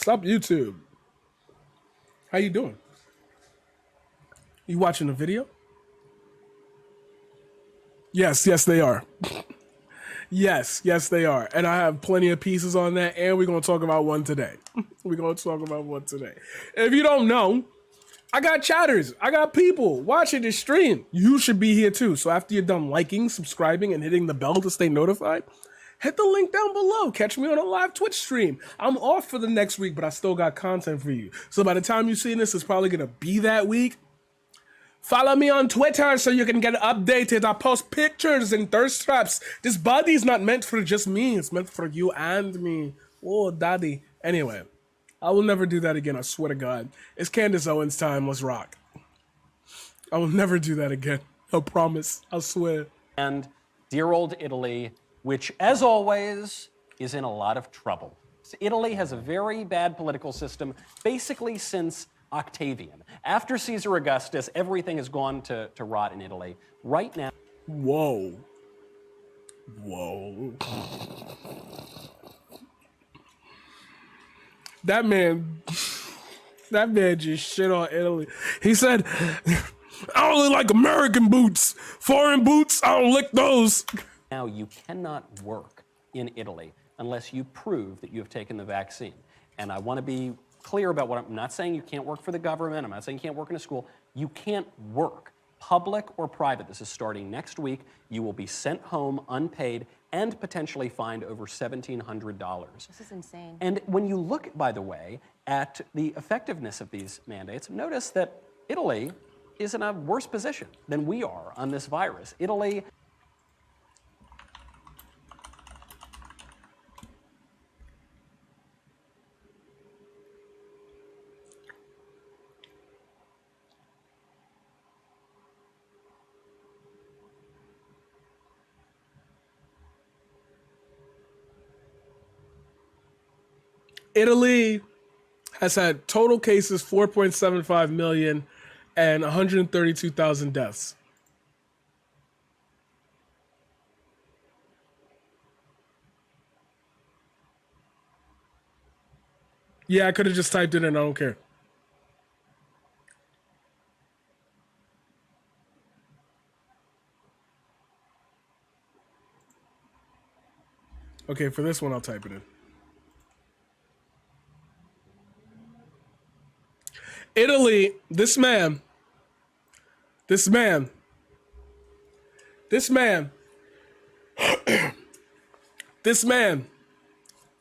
Stop YouTube. How you doing? You watching the video? Yes, they are. Yes, they are. And I have plenty of pieces on that, and we're going to talk about one today. If you don't know, I got chatters. I got people watching this stream. You should be here too. So after you're done liking, subscribing, and hitting the bell to stay notified, hit the link down below. Catch me on a live Twitch stream. I'm off for the next week, but I still got content for you. So by the time you see this, it's probably going to be that week. Follow me on Twitter so you can get updated. I post pictures and thirst traps. This body's not meant for just me. It's meant for you and me. Oh, daddy. Anyway, I will never do that again. I swear to God. It's Candace Owens time. Let's rock. I will never do that again. I promise. I swear. And dear old Italy, which, as always, is in a lot of trouble. Italy has a very bad political system, basically since Octavian. After Caesar Augustus, everything has gone to rot in Italy. Right now... Whoa. That man just shit on Italy. He said, I only like American boots. Foreign boots, I don't lick those. Now you cannot work in Italy unless you prove that you have taken the vaccine. And I want to be clear about what I'm not saying. You can't work for the government. I'm not saying you can't work in a school. You can't work, public or private. This is starting next week. You will be sent home unpaid and potentially fined over $1,700. This is insane. And when you look, by the way, at the effectiveness of these mandates, notice that Italy is in a worse position than we are on this virus. Italy... Italy has had total cases 4.75 million and 132,000 deaths. Yeah, I could have just typed it in. I don't care. Okay, for this one, I'll type it in. Italy, this man,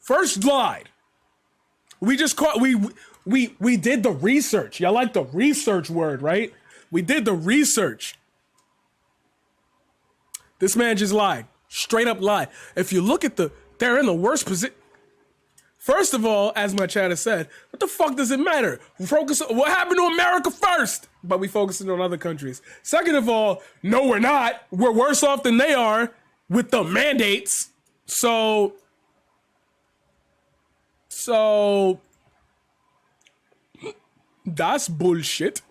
first lied. We just caught, we did the research. Y'all like the research word, right? We did the research. This man just lied. Straight up lied. If you look at they're in the worst position. First of all, as my chat has said, what the fuck does it matter? Focus on what happened to America first, but we focusing on other countries. Second of all, no, we're not. We're worse off than they are with the mandates. So that's bullshit.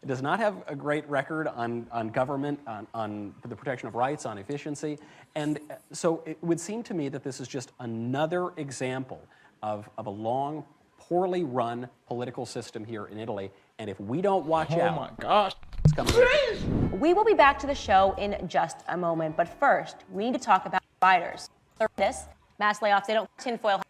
It does not have a great record on government, on the protection of rights, on efficiency. And so it would seem to me that this is just another example of a long, poorly run political system here in Italy. And if we don't watch out... Oh my gosh. It's coming. We will be back to the show in just a moment. But first, we need to talk about providers. This, mass layoffs, they don't tinfoil.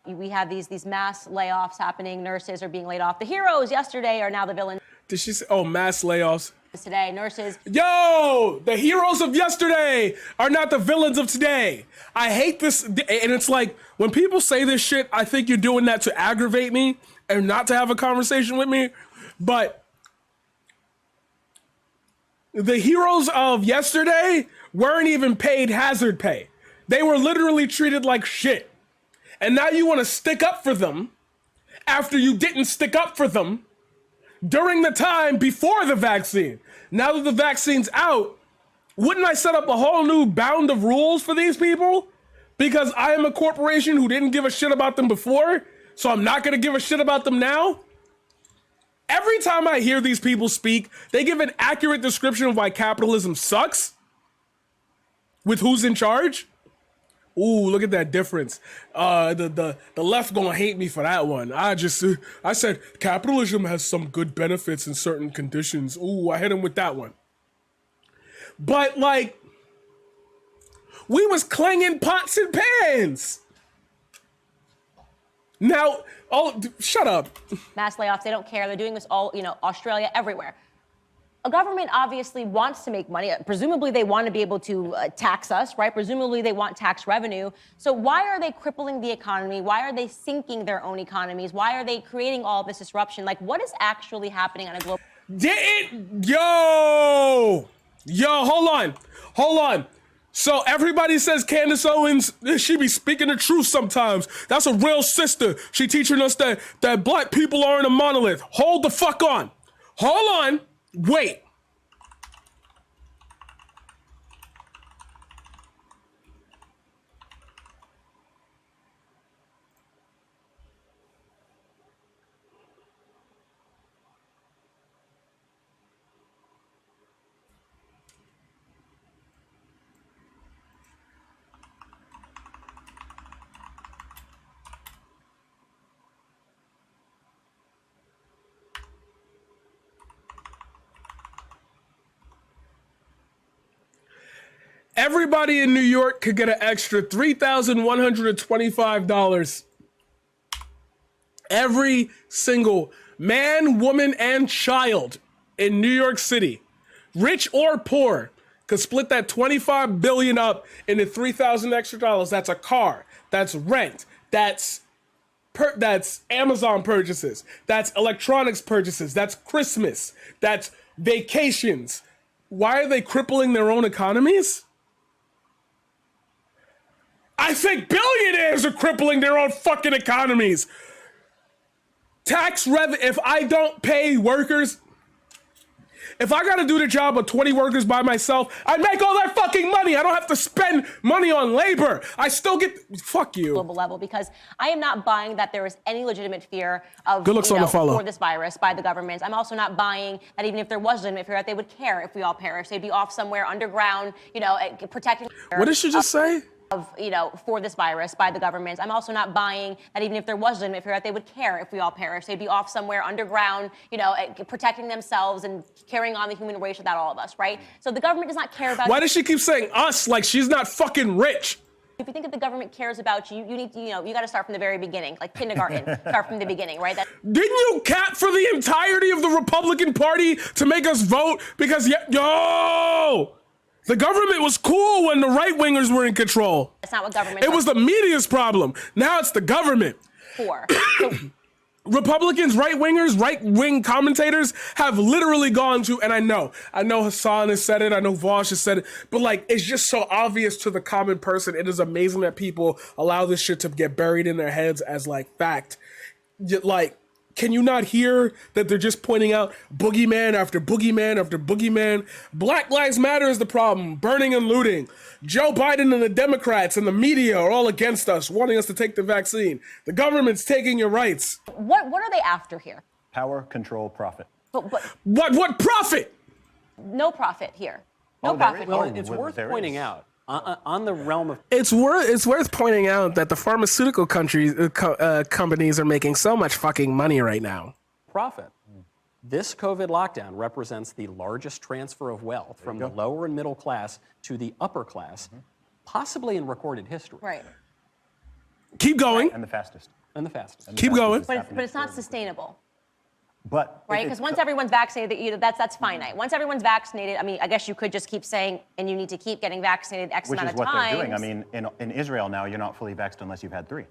We have these mass layoffs happening. Nurses are being laid off. The heroes yesterday are now the villains. Did she say, oh, mass layoffs? Today, nurses. Yo, the heroes of yesterday are not the villains of today. I hate this. And it's like, when people say this shit, I think you're doing that to aggravate me and not to have a conversation with me. But the heroes of yesterday weren't even paid hazard pay. They were literally treated like shit. And now you want to stick up for them after you didn't stick up for them during the time before the vaccine. Now that the vaccine's out, wouldn't I set up a whole new bound of rules for these people? Because I am a corporation who didn't give a shit about them before, so I'm not gonna give a shit about them now? Every time I hear these people speak, they give an accurate description of why capitalism sucks with who's in charge. Ooh, look at that difference. The left gonna hate me for that one. I said capitalism has some good benefits in certain conditions. Ooh, I hit him with that one. But like, we was clanging pots and pans. Now, shut up. Mass layoffs, they don't care. They're doing this all, Australia, everywhere. A government obviously wants to make money. Presumably, they want to be able to tax us, right? Presumably, they want tax revenue. So why are they crippling the economy? Why are they sinking their own economies? Why are they creating all this disruption? Like, what is actually happening on a global? Yo, hold on. So everybody says Candace Owens, she be speaking the truth sometimes. That's a real sister. She teaching us that black people aren't a monolith. Hold the fuck on. Hold on. Wait. Everybody in New York could get an extra $3,125. Every single man, woman, and child in New York City, rich or poor, could split that $25 billion up into $3,000 extra dollars. That's a car. That's rent. That's Amazon purchases. That's electronics purchases. That's Christmas. That's vacations. Why are they crippling their own economies? I think billionaires are crippling their own fucking economies. Tax revenue, if I don't pay workers, if I gotta do the job of 20 workers by myself, I make all that fucking money. I don't have to spend money on labor. I still get, fuck you. Global level, because I am not buying that there is any legitimate fear of Good looks on the follow. for this virus by the government. I'm also not buying that even if there was legitimate fear, that they would care if we all perish. They'd be off somewhere underground, protecting. What did she just say? For this virus by the government. I'm also not buying that even if there was legitimate fear, that they would care if we all perish. They'd be off somewhere underground, protecting themselves and carrying on the human race without all of us, right? So the government does not care about. Why does she keep saying us like she's not fucking rich? If you think that the government cares about you, you need to, you got to start from the very beginning, like kindergarten. Start from the beginning, right? Didn't you cap for the entirety of the Republican Party to make us vote? Because the government was cool when the right-wingers were in control. That's not what government. It was the media's problem. Now it's the government. So, Republicans, right-wingers, right-wing commentators have literally gone to, and I know Hassan has said it, I know Vosh has said it, but like, it's just so obvious to the common person. It is amazing that people allow this shit to get buried in their heads as like fact. Like, can you not hear that they're just pointing out boogeyman after boogeyman after boogeyman? Black Lives Matter is the problem, burning and looting. Joe Biden and the Democrats and the media are all against us, wanting us to take the vaccine. The government's taking your rights. What are they after here? Power, control, profit. But What profit? no profit here. No profit. Well, here. it's worth pointing out on the realm of It's worth pointing out that the pharmaceutical companies are making so much fucking money right now. profit. This COVID lockdown represents the largest transfer of wealth from the lower and middle class to the upper class, possibly in recorded history. Right. Keep going. And the fastest. And the fastest. And the Keep fastest going. is But happening it's not slowly. sustainable. But Right, because once everyone's vaccinated, that's finite. Once everyone's vaccinated, I mean, I guess you could just keep saying, and you need to keep getting vaccinated X which amount is of what times. they're doing. I mean, in Israel now, you're not fully vaxxed unless you've had 3.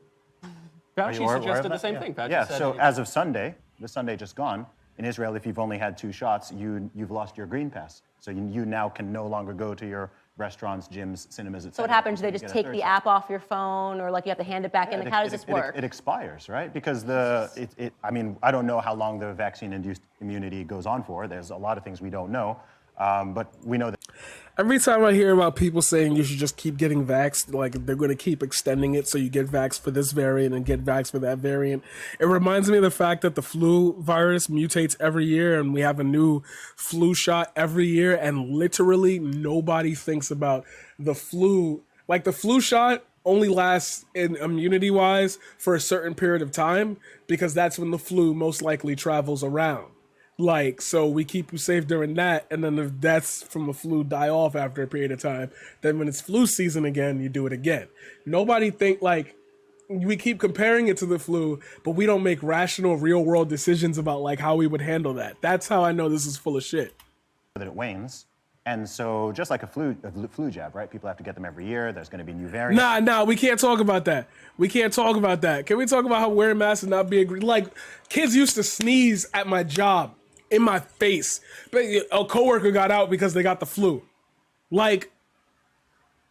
Fauci Or suggested the that? same Yeah. thing. Fauci Yeah, said so as of Sunday, this Sunday just gone, in Israel, if you've only had 2 shots, you've lost your green pass. So you now can no longer go to your restaurants, gyms, cinemas, etc. So what happens? Do they just take the app off your phone, or like you have to hand it back in? Like, how does this work? It expires, right? Because I mean, I don't know how long the vaccine-induced immunity goes on for. There's a lot of things we don't know, but we know that. Every time I hear about people saying you should just keep getting vaxxed, like they're going to keep extending it so you get vaxxed for this variant and get vaxxed for that variant, it reminds me of the fact that the flu virus mutates every year and we have a new flu shot every year, and literally nobody thinks about the flu. Like the flu shot only lasts in immunity-wise for a certain period of time because that's when the flu most likely travels around. Like, so we keep you safe during that, and then the deaths from the flu die off after a period of time. Then when it's flu season again, you do it again. Nobody think, like, we keep comparing it to the flu, but we don't make rational, real-world decisions about, like, how we would handle that. That's how I know this is full of shit. That it wanes. And so just like a flu jab, right? People have to get them every year. There's going to be new variants. Nah, we can't talk about that. We can't talk about that. Can we talk about how wearing masks and not being, like, kids used to sneeze at my job, in my face. But a coworker got out because they got the flu. Like,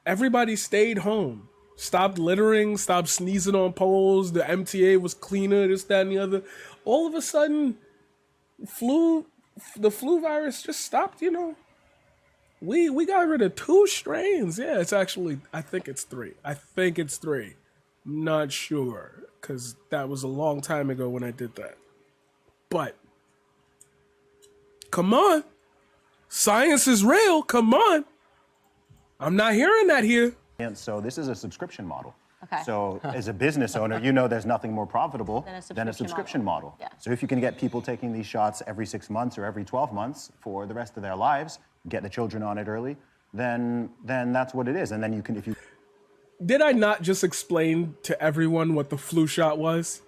everybody stayed home. Stopped littering, stopped sneezing on poles. The MTA was cleaner, this, that, and the other. All of a sudden, the flu virus just stopped, you know. We got rid of 2 strains. Yeah, it's actually, I think it's 3. Not sure, because that was a long time ago when I did that. But, come on. Science is real. Come on. I'm not hearing that here. And so this is a subscription model. Okay. So as a business owner, you know there's nothing more profitable than a subscription model. Yeah. So if you can get people taking these shots every 6 months or every 12 months for the rest of their lives, get the children on it early, then that's what it is. And then you can, if you... Did I not just explain to everyone what the flu shot was?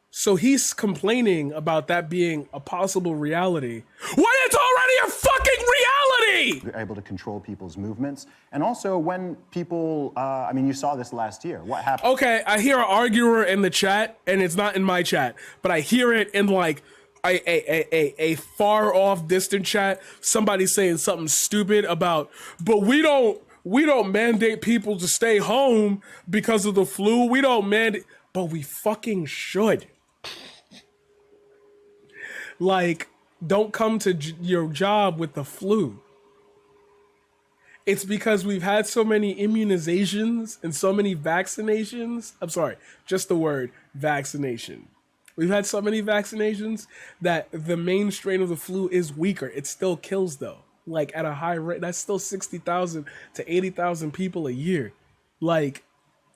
So he's complaining about that being a possible reality when it's already a fucking reality! You're able to control people's movements. And also when people, I mean, you saw this last year. What happened? Okay, I hear an arguer in the chat, and it's not in my chat, but I hear it in like a far off distant chat. Somebody saying something stupid about, but we don't mandate people to stay home because of the flu. We don't mandate, but we fucking should. Like, don't come to your job with the flu. It's because we've had so many immunizations and so many vaccinations. I'm sorry, just the word vaccination. We've had so many vaccinations that the main strain of the flu is weaker. It still kills though, like at a high rate. That's still 60,000 to 80,000 people a year. Like,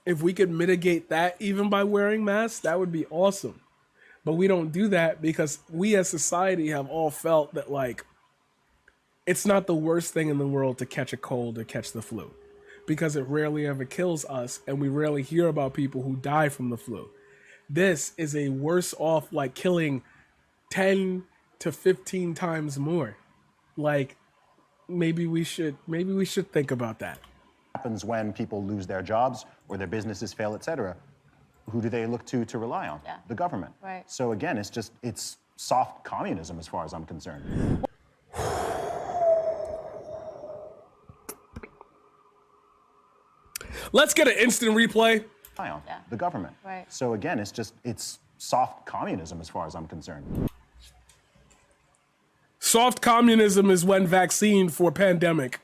if we could mitigate that even by wearing masks, that would be awesome. But we don't do that because we as society have all felt that, like, it's not the worst thing in the world to catch a cold or catch the flu because it rarely ever kills us and we rarely hear about people who die from the flu. This is a worse off, like, killing 10 to 15 times more. Like, maybe we should think about that. Happens when people lose their jobs or their businesses fail, etc. Who do they look to rely on? Yeah. The government. Right. So again, it's soft communism as far as I'm concerned. Let's get an instant replay. Yeah. Yeah. The government. Right. So again, it's soft communism as far as I'm concerned. Soft communism is when vaccine for pandemic.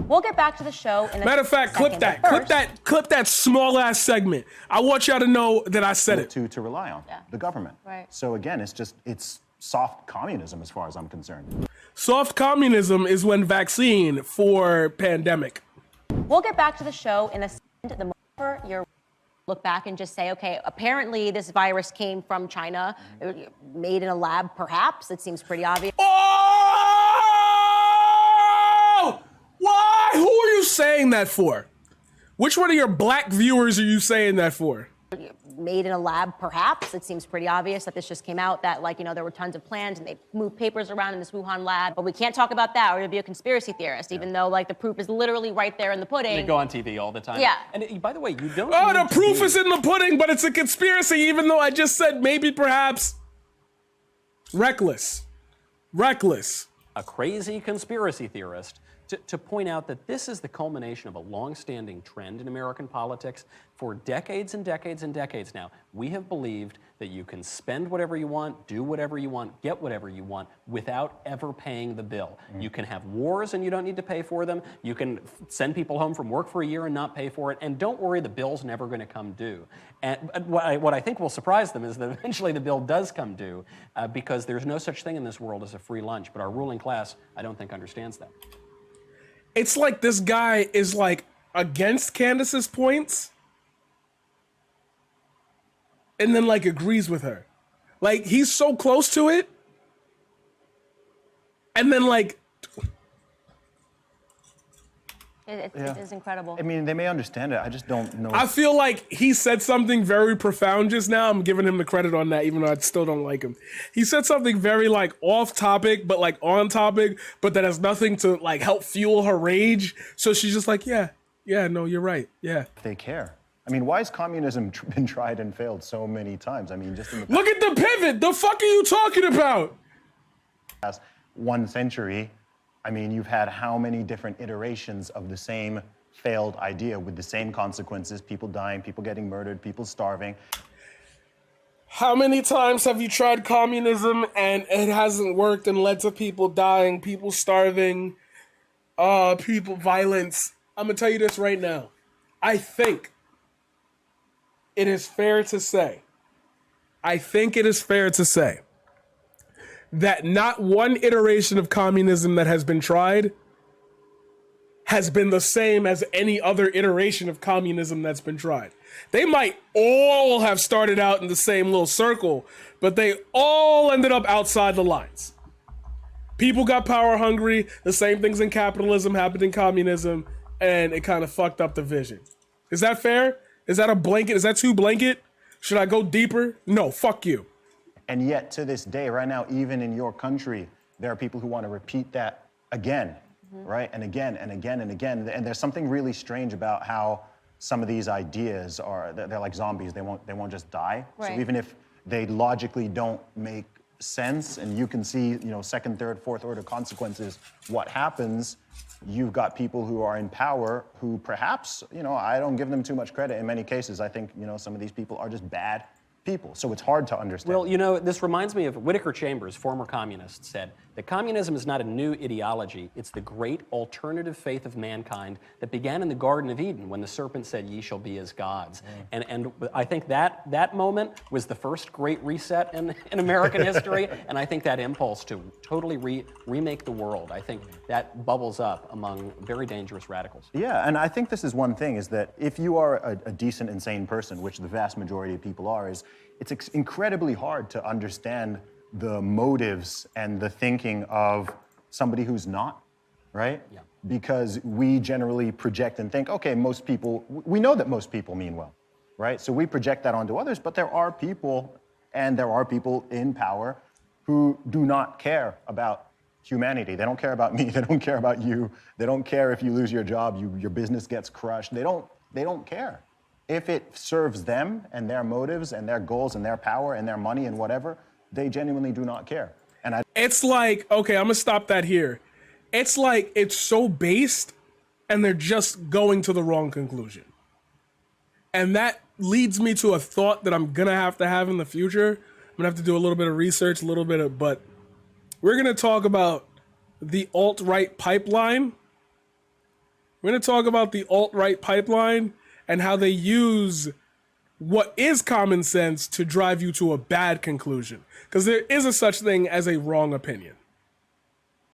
We'll get back to the show in a Matter of fact, second, clip that. but first- Clip that small ass segment. I want y'all to know that I said it. To rely on. Yeah. The government. Right. So again, it's soft communism as far as I'm concerned. Soft communism is when vaccine for pandemic. We'll get back to the show in a second. The moment for your look back and just say, okay, apparently this virus came from China, made in a lab, perhaps. It seems pretty obvious. Oh! Why? Who are you saying that for? Which one of your black viewers are you saying that for? Made in a lab, perhaps. It seems pretty obvious that this just came out, that, like, you know, there were tons of plans and they moved papers around in this Wuhan lab. But we can't talk about that or you'll be a conspiracy theorist, even though, like, the proof is literally right there in the pudding. They go on TV all the time. Yeah. And by the way, you don't. Oh, the need to proof be is in the pudding, but it's a conspiracy, even though I just said maybe, perhaps. Reckless. a crazy conspiracy theorist to point out that this is the culmination of a long-standing trend in American politics. For decades and decades and decades now, we have believed that you can spend whatever you want, do whatever you want, get whatever you want without ever paying the bill. You can have wars and you don't need to pay for them. You can send people home from work for a year and not pay for it. And don't worry, the bill's never going to come due. And what I think will surprise them is that eventually the bill does come due because there's no such thing in this world as a free lunch. But our ruling class, I don't think, understands that. It's like this guy is like against Candace's points and then like agrees with her. Like he's so close to it and then like It is incredible. I mean, they may understand it. I just don't know. I feel like he said something very profound just now. I'm giving him the credit on that, even though I still don't like him. He said something very like off topic, but like on topic, but that has nothing to like help fuel her rage. So she's just like, yeah, no, you're right. Yeah. They care. I mean, why has communism been tried and failed so many times? I mean, just in the Look at the pivot. The fuck are you talking about? past 1 century, I mean, you've had how many different iterations of the same failed idea with the same consequences, people dying, people getting murdered, people starving. How many times have you tried communism and it hasn't worked and led to people dying, people starving, people violence? I'm gonna tell you this right now. I think it is fair to say that not one iteration of communism that has been tried has been the same as any other iteration of communism that's been tried. They might all have started out in the same little circle, but they all ended up outside the lines. People got power hungry, the same things in capitalism happened in communism, and it kind of fucked up the vision. Is that fair? Is that a blanket? Is that too blanket? Should I go deeper? No, fuck you. And yet, to this day, right now, even in your country, there are people who want to repeat that again, right? And again, and again, and again. And there's something really strange about how some of these ideas are, they're like zombies. They won't just die. Right. So even if they logically don't make sense and you can see, second, third, fourth order consequences, what happens, you've got people who are in power who perhaps, I don't give them too much credit in many cases. I think, some of these people are just bad people. So it's hard to understand. Well, this reminds me of Whittaker Chambers, former communist, said that communism is not a new ideology. It's the great alternative faith of mankind that began in the Garden of Eden when the serpent said, "Ye shall be as gods." And I think that moment was the first great reset in American history. And I think that impulse to totally remake the world, I think that bubbles up among very dangerous radicals. Yeah, and I think this is one thing, is that if you are a decent, insane person, which the vast majority of people are, it's incredibly hard to understand the motives and the thinking of somebody who's not, right? Yeah. Because we generally project and think, okay, we know that most people mean well, right? So we project that onto others, but there are people in power who do not care about humanity. They don't care about me. They don't care about you. They don't care if you lose your job, your business gets crushed. They don't care. If it serves them and their motives and their goals and their power and their money and whatever, they genuinely do not care. And It's like, okay, I'm gonna stop that here. It's like it's so based and they're just going to the wrong conclusion. And that leads me to a thought that I'm gonna have in the future. I'm gonna have to do a little bit of research, but we're gonna talk about the alt-right pipeline. We're gonna talk about the alt-right pipeline and how they use what is common sense to drive you to a bad conclusion. Because there is a such thing as a wrong opinion.